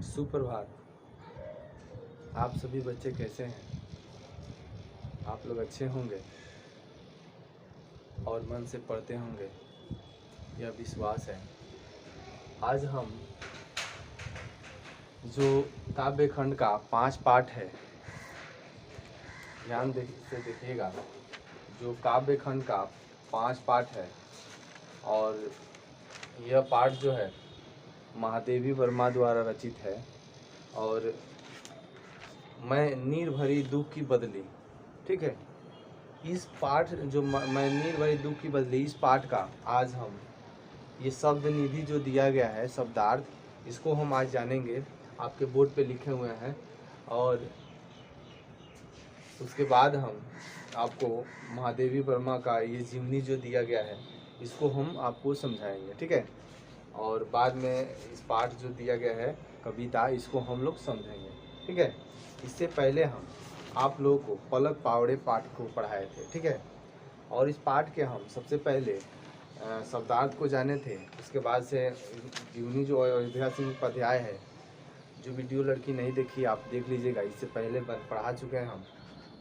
सुप्रभात। आप सभी बच्चे कैसे हैं? आप लोग अच्छे होंगे और मन से पढ़ते होंगे, यह विश्वास है। आज हम जो काव्य खंड का 5 पाठ है, ध्यान से देखिएगा। जो काव्य खंड का 5 पाठ है और यह पाठ जो है महादेवी वर्मा द्वारा रचित है। और मैं नीर भरी दुख की बदली, ठीक है। इस पाठ जो मैं नीर भरी दुख की बदली, इस पाठ का आज हम ये शब्द निधि जो दिया गया है, शब्दार्थ, इसको हम आज जानेंगे। आपके बोर्ड पे लिखे हुए हैं। और उसके बाद हम आपको महादेवी वर्मा का ये जीवनी जो दिया गया है, इसको हम आपको समझाएंगे, ठीक है। और बाद में इस पाठ जो दिया गया है कविता, इसको हम लोग समझेंगे, ठीक है। इससे पहले हम आप लोगों को पलक पावड़े पाठ को पढ़ाए थे, ठीक है। और इस पाठ के हम सबसे पहले शब्दार्थ को जाने थे। उसके बाद से जीवनी जो अयोध्या सिंह उपाध्याय है, जो वीडियो लड़की नहीं देखी आप देख लीजिएगा। इससे पहले पढ़ा चुके हैं हम,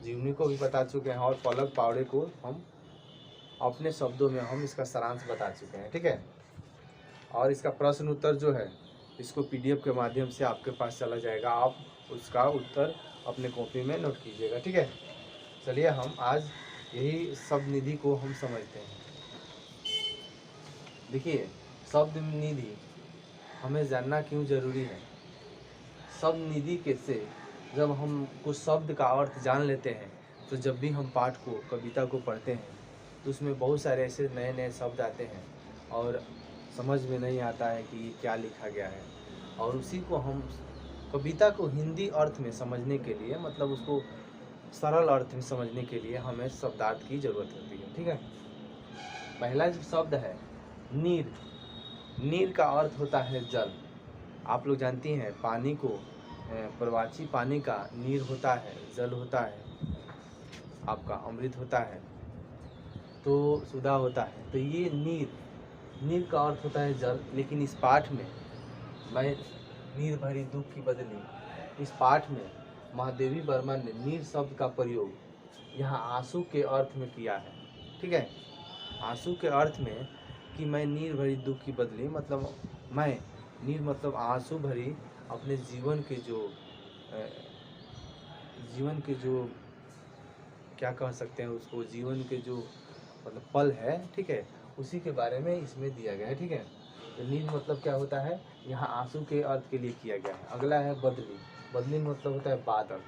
जीवनी को भी बता चुके हैं और पलक पावड़े को हम अपने शब्दों में हम इसका सारांश बता चुके हैं, ठीक है। और इसका प्रश्न उत्तर जो है, इसको PDF के माध्यम से आपके पास चला जाएगा। आप उसका उत्तर अपने कॉपी में नोट कीजिएगा, ठीक है। चलिए हम आज यही शब्द निधि को हम समझते हैं। देखिए, शब्द निधि हमें जानना क्यों जरूरी है। शब्द निधि कैसे, जब हम कुछ शब्द का अर्थ जान लेते हैं, तो जब भी हम पाठ को, कविता को पढ़ते हैं, तो उसमें बहुत सारे ऐसे नए नए शब्द आते हैं और समझ में नहीं आता है कि ये क्या लिखा गया है। और उसी को हम कविता को हिंदी अर्थ में समझने के लिए, मतलब उसको सरल अर्थ में समझने के लिए हमें शब्दार्थ की जरूरत होती है, ठीक है। पहला जो शब्द है नीर, नीर का अर्थ होता है जल। आप लोग जानती हैं पानी को, प्रवाची पानी का नीर होता है, जल होता है, आपका अमृत होता है, तो सुधा होता है। तो ये नीर, नीर का अर्थ होता है जल। लेकिन इस पाठ में मैं नीर भरी दुख की बदली, इस पाठ में महादेवी वर्मा ने नीर शब्द का प्रयोग यहाँ आंसू के अर्थ में किया है, ठीक है। आंसू के अर्थ में कि मैं नीर भरी दुख की बदली, मतलब मैं, नीर मतलब आंसू भरी अपने जीवन के जो क्या कह सकते हैं उसको, जीवन के जो मतलब पल है, ठीक है, उसी के बारे में इसमें दिया गया है, ठीक है। तो नीर मतलब क्या होता है, यहाँ आंसू के अर्थ के लिए किया गया है। अगला है बदली, बदली मतलब होता है बादल।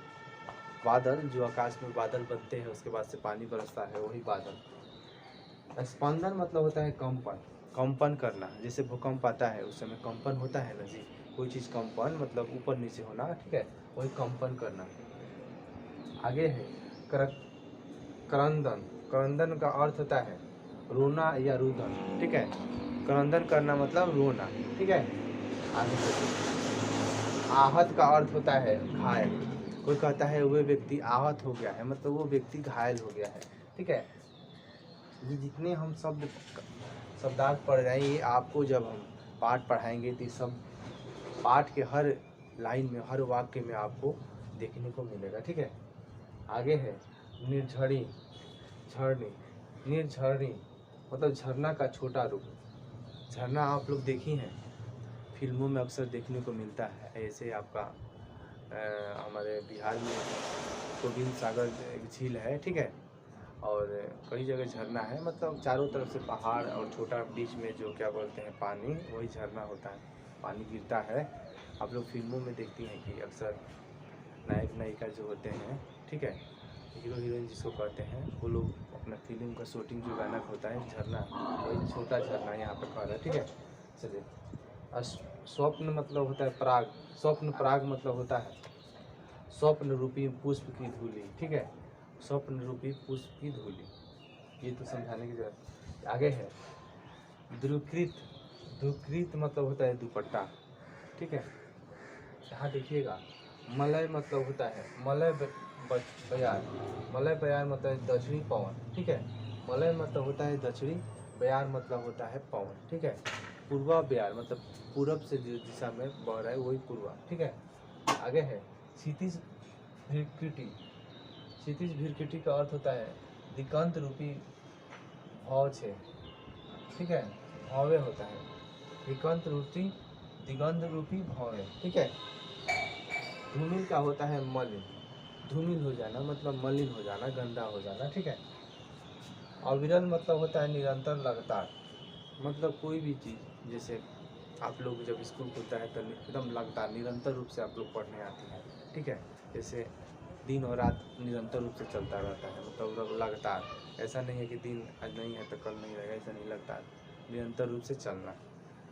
बादल जो आकाश में बादल बनते हैं, उसके बाद से पानी बरसता है, वही बादल। स्पंदन मतलब होता है कंपन, कंपन करना। जैसे भूकंप आता है उस समय कंपन होता है ना जी, कोई चीज़ कंपन मतलब ऊपर नीचे होना, ठीक है, वही कंपन करना। आगे है क्रंदन, क्रंदन का अर्थ होता है रोना या रुदन, ठीक है। क्रंदन करना मतलब रोना, ठीक है। आगे आहत का अर्थ होता है घायल। कोई कहता है वह व्यक्ति आहत हो गया है, मतलब वो व्यक्ति घायल हो गया है, ठीक है। ये जितने हम शब्दार्थ पढ़ रहे हैं, ये आपको जब हम पाठ पढ़ाएंगे तो सब पाठ के हर लाइन में, हर वाक्य में आपको देखने को मिलेगा, ठीक है। आगे है निर्झरी, झरनी, निर्झरनी मतलब झरना का छोटा रूप। झरना आप लोग देखी हैं, फिल्मों में अक्सर देखने को मिलता है। ऐसे आपका हमारे बिहार में गोविंद सागर एक झील है, ठीक है। और कई जगह झरना है, मतलब चारों तरफ से पहाड़ और छोटा बीच में जो क्या बोलते हैं पानी, वही झरना होता है, पानी गिरता है। आप लोग फिल्मों में देखती हैं कि अक्सर नायक नायिका जो होते हैं, ठीक है, हीरो हीरोइन जिसको कहते हैं, वो लोग अपना फिल्म का शूटिंग जो गाना होता है झरना, वही छोटा झरना यहाँ पे कर रहा है, ठीक है। चलिए, स्वप्न मतलब होता है पराग, स्वप्न पराग मतलब होता है स्वप्न रूपी पुष्प की धूली, ठीक है, स्वप्न रूपी पुष्प की धूली। ये तो समझाने की जरूरत। आगे है दुकृत, दुकृत मतलब होता है दुपट्टा, ठीक है। यहाँ देखिएगा मलय मतलब होता है मलय बयार, मलय बयार मतलब है दक्षिणी पवन, ठीक है। मलय मतलब होता है दक्षिणी, बयार मतलब होता है पवन, ठीक है। पूर्वा ब्यार मतलब पूरब से जो दिशा में बह रहा है वही पूर्वा, ठीक है। आगे है क्षितिज भ्रकुटी। क्षितिज भ्रकुटी का अर्थ होता है दिगंत रूपी भाव छे, ठीक है, भावे होता है, दिगंत रूपी भावे, ठीक है। धूमिल का होता है मलिन, धूमिल हो जाना मतलब मलिन हो जाना, गंदा हो जाना, ठीक है। अविरल मतलब होता है निरंतर, लगातार, मतलब कोई भी चीज़, जैसे आप लोग जब स्कूल खुलता है तो एकदम लगातार निरंतर रूप से आप लोग पढ़ने आते हैं, ठीक है। जैसे दिन और रात निरंतर रूप से चलता रहता है, मतलब लगातार, ऐसा नहीं है कि दिन आज नहीं है तो कल नहीं रहेगा, ऐसा नहीं, लगातार निरंतर रूप से चलना।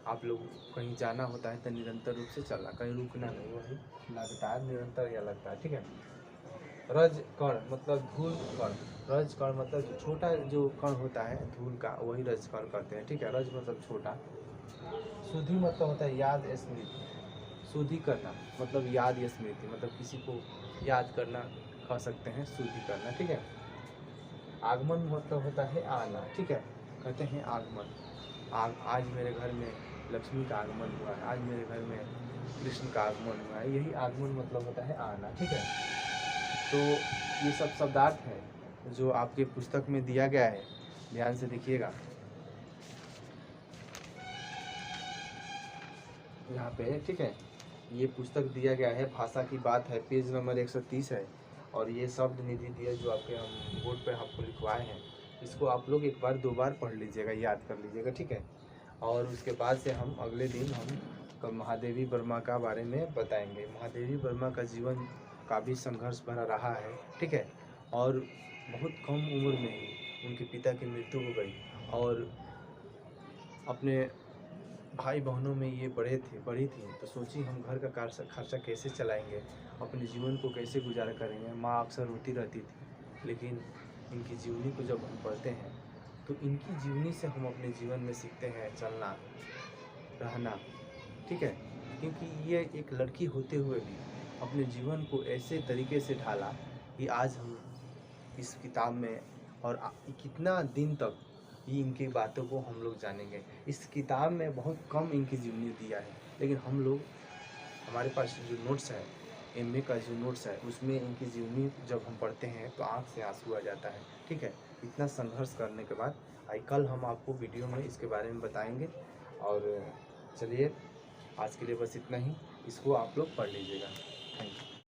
आप लोग कहीं जाना होता है तो निरंतर रूप से चलना, कहीं रुकना नहीं, वही लगातार, निरंतर या लगातार, ठीक है। रज कण मतलब धूल कण, रज कण मतलब जो छोटा जो कण होता है धूल का, वही रज कण कहते हैं, ठीक है। रज मतलब छोटा। शुद्धि मतलब होता है याद स्मृति, शुद्धि करना मतलब याद या स्मृति, मतलब किसी को याद करना कह सकते हैं, शुद्धि करना, ठीक है। आगमन मतलब होता है आना, ठीक है, कहते हैं आगमन। आज मेरे घर में लक्ष्मी का आगमन हुआ है, आज मेरे घर में कृष्ण का आगमन हुआ है, यही आगमन मतलब होता है आना, ठीक है। तो ये सब शब्दार्थ है जो आपके पुस्तक में दिया गया है, ध्यान से देखिएगा। यहाँ पे, ठीक है, ये पुस्तक दिया गया है, भाषा की बात है, पेज नंबर 130 है। और ये शब्द निधि दिया जो आपके हम बोर्ड पे आपको लिखवाए हैं, इसको आप लोग एक बार 2 बार पढ़ लीजिएगा, याद कर लीजिएगा, ठीक है। और उसके बाद से हम अगले दिन हम महादेवी वर्मा का बारे में बताएंगे। महादेवी वर्मा का जीवन काफ़ी संघर्ष भरा रहा है, ठीक है। और बहुत कम उम्र में ही उनके पिता की मृत्यु हो गई, और अपने भाई बहनों में ये बड़ी थी, तो सोची हम घर का खर्चा कैसे चलाएंगे, अपने जीवन को कैसे गुजारा करेंगे। माँ अक्सर रोती रहती थी, लेकिन इनकी जीवनी को जब हम पढ़ते हैं तो इनकी जीवनी से हम अपने जीवन में सीखते हैं चलना, रहना, ठीक है। क्योंकि ये एक लड़की होते हुए भी अपने जीवन को ऐसे तरीके से ढाला कि आज हम इस किताब में, और कितना दिन तक ये इनकी बातों को हम लोग जानेंगे। इस किताब में बहुत कम इनकी जीवनी दिया है, लेकिन हम लोग, हमारे पास जो नोट्स है, एमए का जो नोट्स है, उसमें इनकी जीवनी जब हम पढ़ते हैं तो आँख से आंसू आ जाता है, ठीक है। इतना संघर्ष करने के बाद कल हम आपको वीडियो में इसके बारे में बताएंगे। और चलिए, आज के लिए बस इतना ही, इसको आप लोग पढ़ लीजिएगा। Thank you.